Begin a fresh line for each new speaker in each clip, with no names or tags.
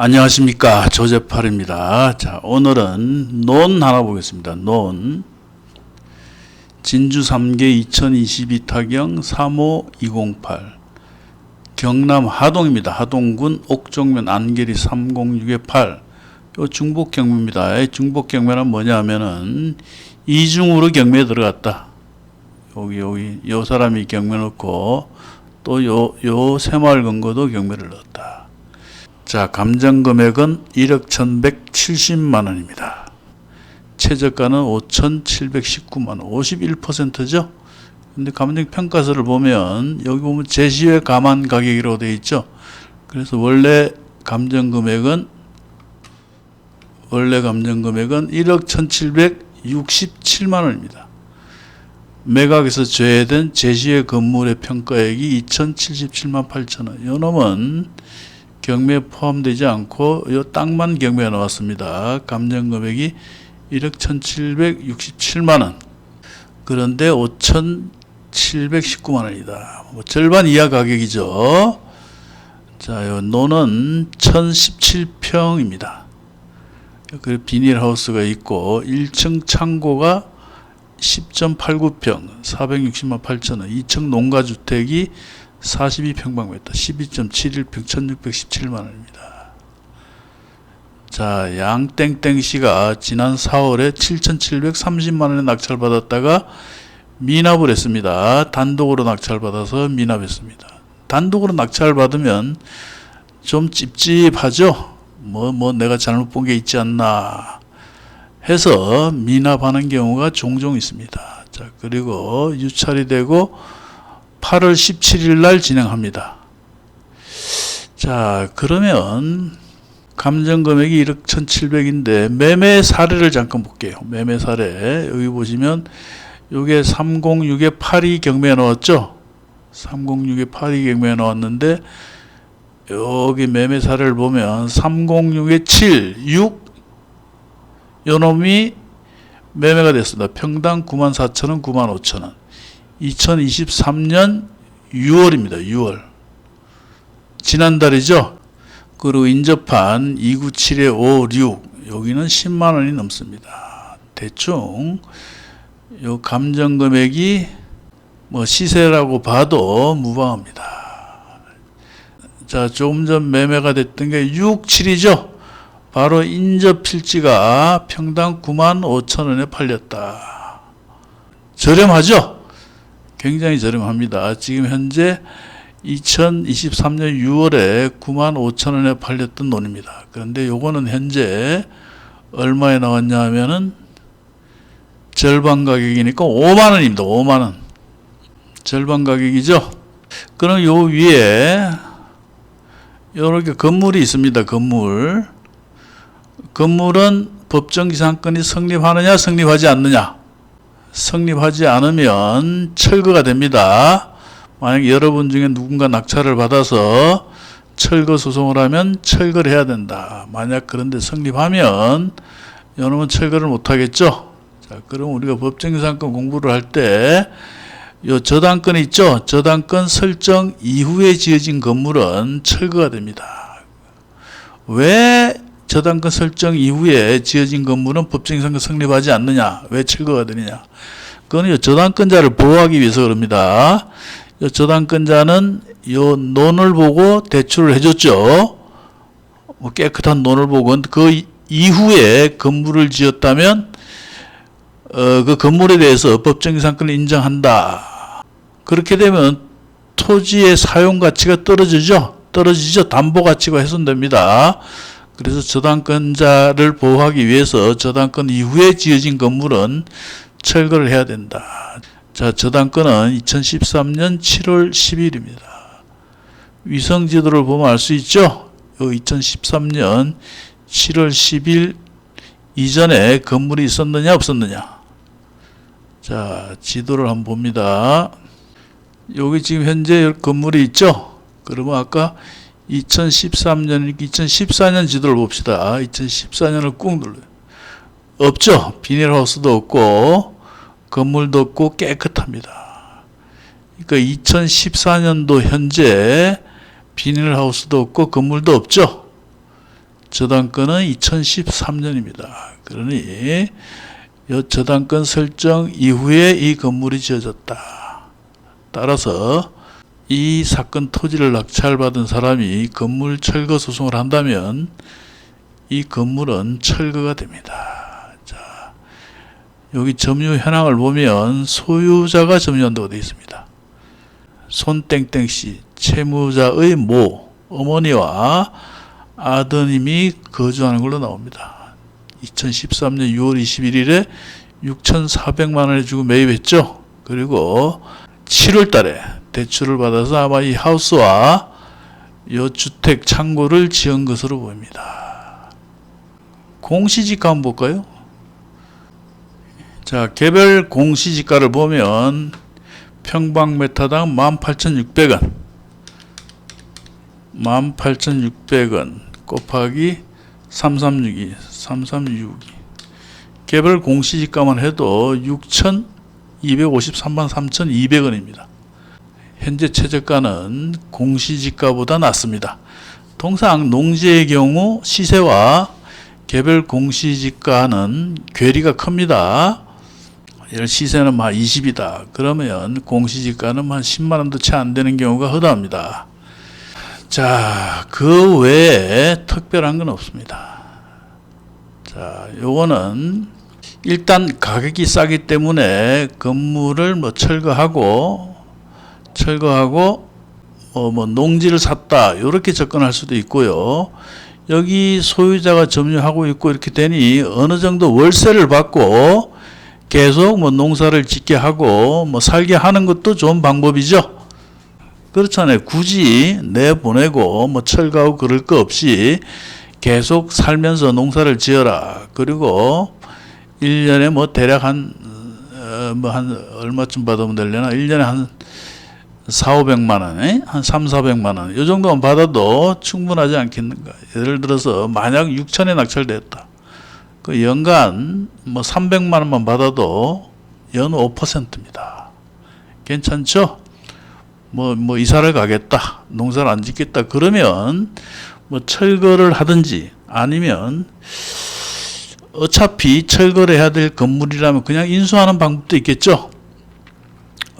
안녕하십니까, 조재팔입니다. 자, 오늘은 논 하나 보겠습니다. 논 진주 3개 2022 타경 35208 경남 하동입니다. 하동군 옥정면 안계리 306-8 요 중복 경매입니다. 중복 경매는 뭐냐 하면은 이중으로 경매에 들어갔다. 여기 요 사람이 경매 넣고 또 요 새마을 건거도 경매를 넣었다. 자, 감정 금액은 1억 1170만 원입니다. 최저가는 5,719만 원, 51%죠. 근데 감정 평가서를 보면 여기 보면 제시외 감안 가격이라고 되어 있죠. 그래서 원래 감정 금액은 1억 1,767만 원입니다. 매각에서 제외된 제시외 건물의 평가액이 2,077만 8천 원. 요 놈은 경매에 포함되지 않고 요 땅만 경매에 나왔습니다. 감정 금액이 1억 1,767만 원. 그런데 5,719만 원이다. 뭐 절반 이하 가격이죠. 자, 요 논은 1,017평입니다. 그리고 비닐하우스가 있고 1층 창고가 10.89평 460만 8천 원. 2층 농가주택이 42평방미터 12.71평 1,617만 원입니다. 자, 양땡땡씨가 지난 4월에 7,730만 원에 낙찰받았다가 미납을 했습니다. 단독으로 낙찰받아서 미납했습니다. 단독으로 낙찰받으면 좀 찝찝하죠? 뭐 내가 잘못 본 게 있지 않나 해서 미납하는 경우가 종종 있습니다. 자, 그리고 유찰이 되고 8월 17일 날 진행합니다. 자, 그러면 감정 금액이 1억 1,700인데 매매 사례를 잠깐 볼게요. 매매 사례 여기 보시면 요게 306-8이 경매에 나왔죠. 306-8이 경매에 나왔는데 여기 매매 사례를 보면 306-7, 6 요놈이 매매가 됐습니다. 평당 94,000원, 95,000원. 2023년 6월입니다. 6월. 지난달이죠. 그리고 인접한 297-56 여기는 10만 원이 넘습니다. 대충 요 감정 금액이 뭐 시세라고 봐도 무방합니다. 자, 조금 전 매매가 됐던 게 67이죠. 바로 인접 필지가 평당 95,000원에 팔렸다. 저렴하죠? 굉장히 저렴합니다. 지금 현재 2023년 6월에 95,000원에 팔렸던 논입니다. 그런데 요거는 현재 얼마에 나왔냐 하면은 절반 가격이니까 5만 원입니다. 5만 원. 절반 가격이죠. 그럼 요 위에 요렇게 건물이 있습니다. 건물은 법정지상권이 성립하느냐 성립하지 않느냐. 성립하지 않으면 철거가 됩니다. 만약 여러분 중에 누군가 낙찰을 받아서 철거 소송을 하면 철거를 해야 된다. 만약 그런데 성립하면 이놈은 철거를 못하겠죠. 자, 그럼 우리가 법정지상권 공부를 할 때 요 저당권 있죠. 저당권 설정 이후에 지어진 건물은 철거가 됩니다. 왜 저당권 설정 이후에 지어진 건물은 법정지상권 성립하지 않느냐? 왜 철거가 되느냐? 그건 저당권자를 보호하기 위해서 그럽니다. 저당권자는 요 논을 보고 대출을 해줬죠. 뭐 깨끗한 논을 보고 그 이후에 건물을 지었다면 그 건물에 대해서 법정지상권을 인정한다. 그렇게 되면 토지의 사용 가치가 떨어지죠. 담보 가치가 훼손됩니다. 그래서 저당권자를 보호하기 위해서 저당권 이후에 지어진 건물은 철거를 해야 된다. 자, 저당권은 2013년 7월 10일입니다. 위성지도를 보면 알 수 있죠. 2013년 7월 10일 이전에 건물이 있었느냐 없었느냐. 자, 지도를 한번 봅니다. 여기 지금 현재 건물이 있죠. 그러면 아까 2014년 지도를 봅시다. 2014년을 꾹 눌러요. 없죠. 비닐하우스도 없고 건물도 없고 깨끗합니다. 그러니까 2014년도 현재 비닐하우스도 없고 건물도 없죠. 저당권은 2013년입니다. 그러니 저당권 설정 이후에 이 건물이 지어졌다. 따라서 이 사건 토지를 낙찰받은 사람이 건물 철거 소송을 한다면 이 건물은 철거가 됩니다. 자, 여기 점유 현황을 보면 소유자가 점유한다고 되어 있습니다. 손땡땡씨, 채무자의 모, 어머니와 아드님이 거주하는 걸로 나옵니다. 2013년 6월 21일에 6,400만 원에 주고 매입했죠. 그리고 7월 달에 대출을 받아서 아마 이 하우스와 이 주택 창고를 지은 것으로 보입니다. 공시지가 한번 볼까요? 자, 개별 공시지가를 보면 평방메타당 18,600원 18,600원 곱하기 3362 개별 공시지가만 해도 6,253만 3,200원입니다. 현재 최저가는 공시지가보다 낮습니다. 통상 농지의 경우 시세와 개별 공시지가는 괴리가 큽니다. 예를 시세는 막 20이다. 그러면 공시지가는 한 10만 원도 채 안 되는 경우가 허다합니다. 자, 그 외에 특별한 건 없습니다. 자, 요거는 일단 가격이 싸기 때문에 건물을 철거하고 농지를 샀다 이렇게 접근할 수도 있고요. 여기 소유자가 점유하고 있고 이렇게 되니 어느 정도 월세를 받고 계속 농사를 짓게 하고 살게 하는 것도 좋은 방법이죠. 그렇잖아요. 굳이 내보내고 철거하고 그럴 거 없이 계속 살면서 농사를 지어라. 그리고 1년에 대략 한 얼마쯤 받으면 되려나? 1년에 한 4,500만 원, 한 3,400만 원. 이 정도만 받아도 충분하지 않겠는가. 예를 들어서 만약 6천에 낙찰됐다. 그 연간 300만 원만 받아도 연 5%입니다. 괜찮죠? 이사를 가겠다, 농사를 안 짓겠다, 그러면 철거를 하든지 아니면 어차피 철거를 해야 될 건물이라면 그냥 인수하는 방법도 있겠죠.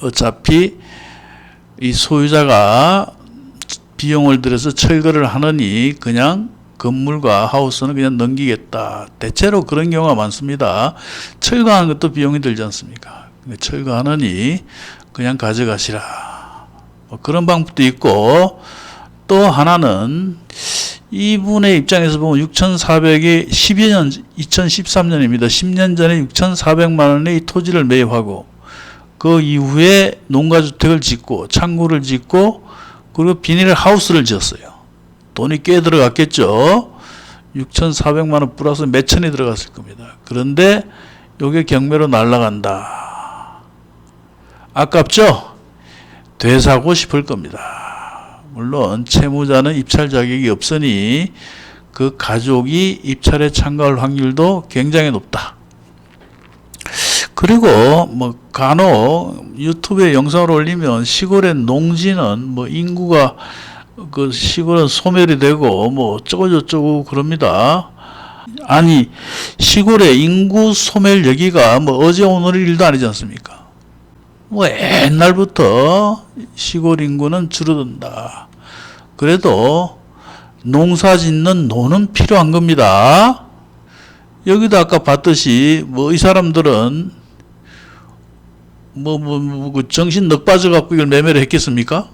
어차피 이 소유자가 비용을 들여서 철거를 하느니 그냥 건물과 하우스는 그냥 넘기겠다. 대체로 그런 경우가 많습니다. 철거하는 것도 비용이 들지 않습니까? 철거하느니 그냥 가져가시라. 그런 방법도 있고, 또 하나는 이분의 입장에서 보면 6,400이 2013년입니다. 10년 전에 6,400만 원의 이 토지를 매입하고 그 이후에 농가주택을 짓고 창고를 짓고 그리고 비닐 하우스를 지었어요. 돈이 꽤 들어갔겠죠. 6,400만 원 플러스 몇 천이 들어갔을 겁니다. 그런데 이게 경매로 날아간다. 아깝죠? 되사고 싶을 겁니다. 물론 채무자는 입찰 자격이 없으니 그 가족이 입찰에 참가할 확률도 굉장히 높다. 그리고 간혹 유튜브에 영상을 올리면 시골의 농지는 인구가 그 시골은 소멸이 되고 어쩌고저쩌고 그럽니다. 아니, 시골의 인구 소멸 여기가 어제 오늘 일도 아니지 않습니까? 옛날부터 시골 인구는 줄어든다. 그래도 농사 짓는 노는 필요한 겁니다. 여기도 아까 봤듯이 이 사람들은 정신 넉 빠져갖고 이걸 매매를 했겠습니까?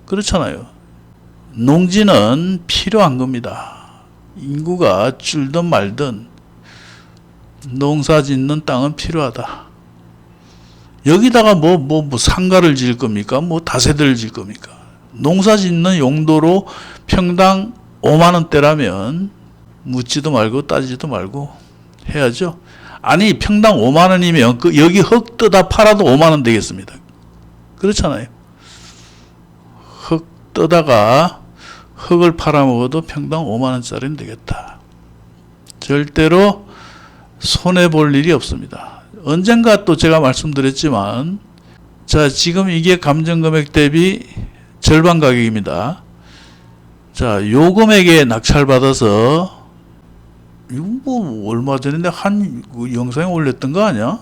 그렇잖아요. 농지는 필요한 겁니다. 인구가 줄든 말든 농사 짓는 땅은 필요하다. 여기다가 상가를 지을 겁니까? 다세대를 지을 겁니까? 농사 짓는 용도로 평당 5만 원대라면 묻지도 말고 따지지도 말고 해야죠. 아니, 평당 5만 원이면 여기 흙 뜯어 팔아도 5만 원 되겠습니다. 그렇잖아요. 흙 뜯다가 흙을 팔아먹어도 평당 5만 원짜리는 되겠다. 절대로 손해볼 일이 없습니다. 언젠가 또 제가 말씀드렸지만, 자, 지금 이게 감정금액 대비 절반 가격입니다. 자, 요 금액에 낙찰받아서 이거 뭐 얼마 전에 내가 한 영상에 올렸던 거 아니야?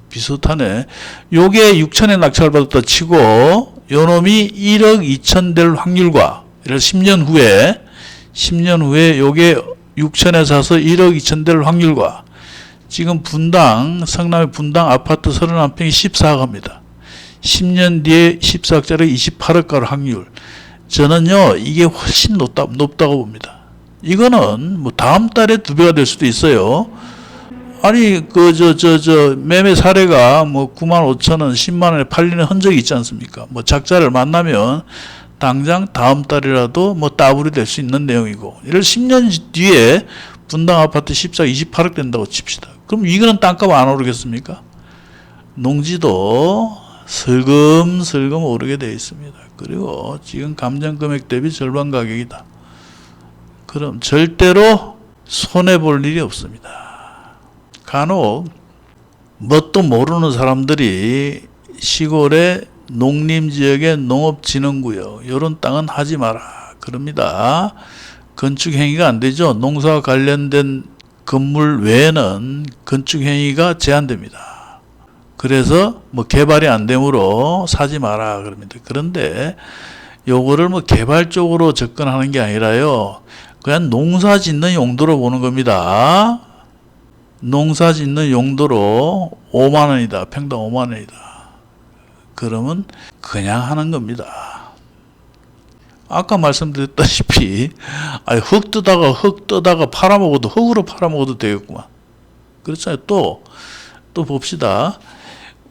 비슷하네. 요게 6천에 낙찰 받았다 치고 요 놈이 1억 2천 될 확률과 10년 후에 요게 6천에 사서 1억 2천 될 확률과 지금 성남의 분당 아파트 31평이 14억입니다. 10년 뒤에 14억짜리 28억 갈 확률. 저는요, 이게 훨씬 높다고 봅니다. 이거는 뭐 다음 달에 2배가 될 수도 있어요. 아니, 매매 사례가 뭐 9만 5천 원, 10만 원에 팔리는 흔적이 있지 않습니까? 뭐 작자를 만나면 당장 다음 달이라도 뭐 따블이 될 수 있는 내용이고, 예를 10년 뒤에 분당 아파트 14억 28억 된다고 칩시다. 그럼 이거는 땅값 안 오르겠습니까? 농지도 슬금슬금 오르게 되어 있습니다. 그리고 지금 감정 금액 대비 절반 가격이다. 그럼 절대로 손해볼 일이 없습니다. 간혹 뭣도 모르는 사람들이 시골의 농림지역의 농업진흥구역 이런 땅은 하지 마라 그럽니다. 건축행위가 안 되죠. 농사와 관련된 건물 외에는 건축행위가 제한됩니다. 그래서 뭐 개발이 안 되므로 사지 마라 그럽니다. 그런데 요거를 뭐 개발적으로 접근하는 게 아니라요. 그냥 농사 짓는 용도로 보는 겁니다. 농사 짓는 용도로 5만 원이다. 평당 5만 원이다. 그러면 그냥 하는 겁니다. 아까 말씀드렸다시피 흙 뜨다가 팔아먹어도 흙으로 팔아먹어도 되겠구만. 그렇잖아요. 또 봅시다.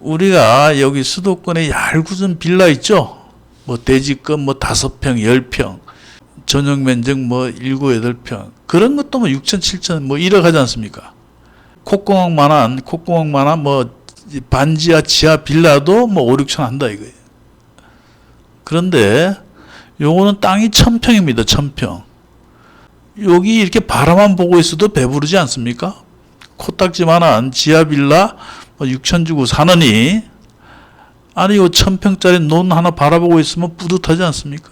우리가 여기 수도권에 얄궂은 빌라 있죠. 뭐 대지권 뭐 5평, 10평, 전용 면적 뭐 7, 8평 그런 것도 뭐 6천, 7천 뭐 1억 하지 않습니까? 콧구멍만한 뭐 반지하 지하 빌라도 뭐 5, 6천 한다 이거예요. 그런데 요거는 땅이 1000평입니다. 1000평. 여기 이렇게 바라만 보고 있어도 배부르지 않습니까? 코딱지만한 지하 빌라 6천 주고 사느니 아니 요 1000평짜리 논 하나 바라보고 있으면 뿌듯하지 않습니까?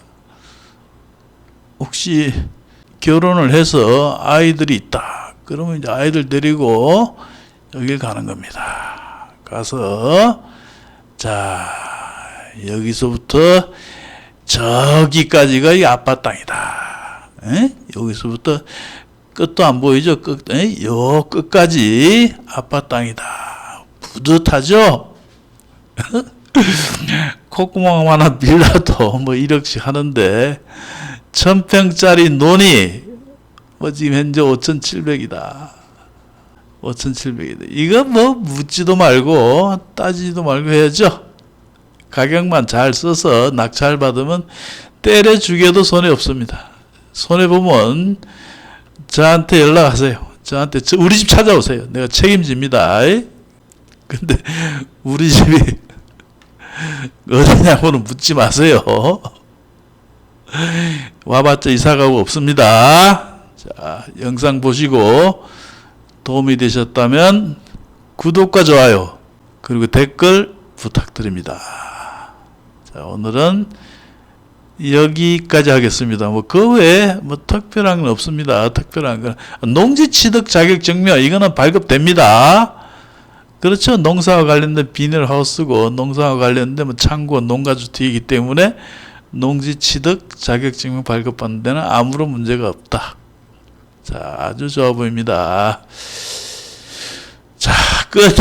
혹시 결혼을 해서 아이들이 있다. 그러면 이제 아이들 데리고 여길 가는 겁니다. 가서 자 여기서부터 저기까지가 이 아빠 땅이다. 에? 여기서부터 끝도 안 보이죠? 요 끝까지 아빠 땅이다. 뿌듯하죠? 콧구멍 하나 빌라도 뭐 1억씩 하는데 1000평짜리 논이 뭐 지금 현재 5,700이다. 5,700이다. 이거 뭐 묻지도 말고 따지지도 말고 해야죠. 가격만 잘 써서 낙찰 받으면 때려 죽여도 손해 없습니다. 손해 보면 저한테 연락하세요. 저한테 우리 집 찾아오세요. 내가 책임집니다. 근데 우리 집이 어디냐고는 묻지 마세요. 와봤자 이사가고 없습니다. 자, 영상 보시고 도움이 되셨다면 구독과 좋아요 그리고 댓글 부탁드립니다. 자, 오늘은 여기까지 하겠습니다. 뭐 그 외에 뭐 특별한 건 없습니다. 특별한 건 농지 취득 자격 증명 이거는 발급됩니다. 그렇죠. 농사와 관련된 비닐하우스고 농사와 관련된 뭐 창고 농가주택이기 때문에 농지 취득 자격 증명 발급받는 데는 아무런 문제가 없다. 자, 아주 좋아 보입니다. 자, 끝.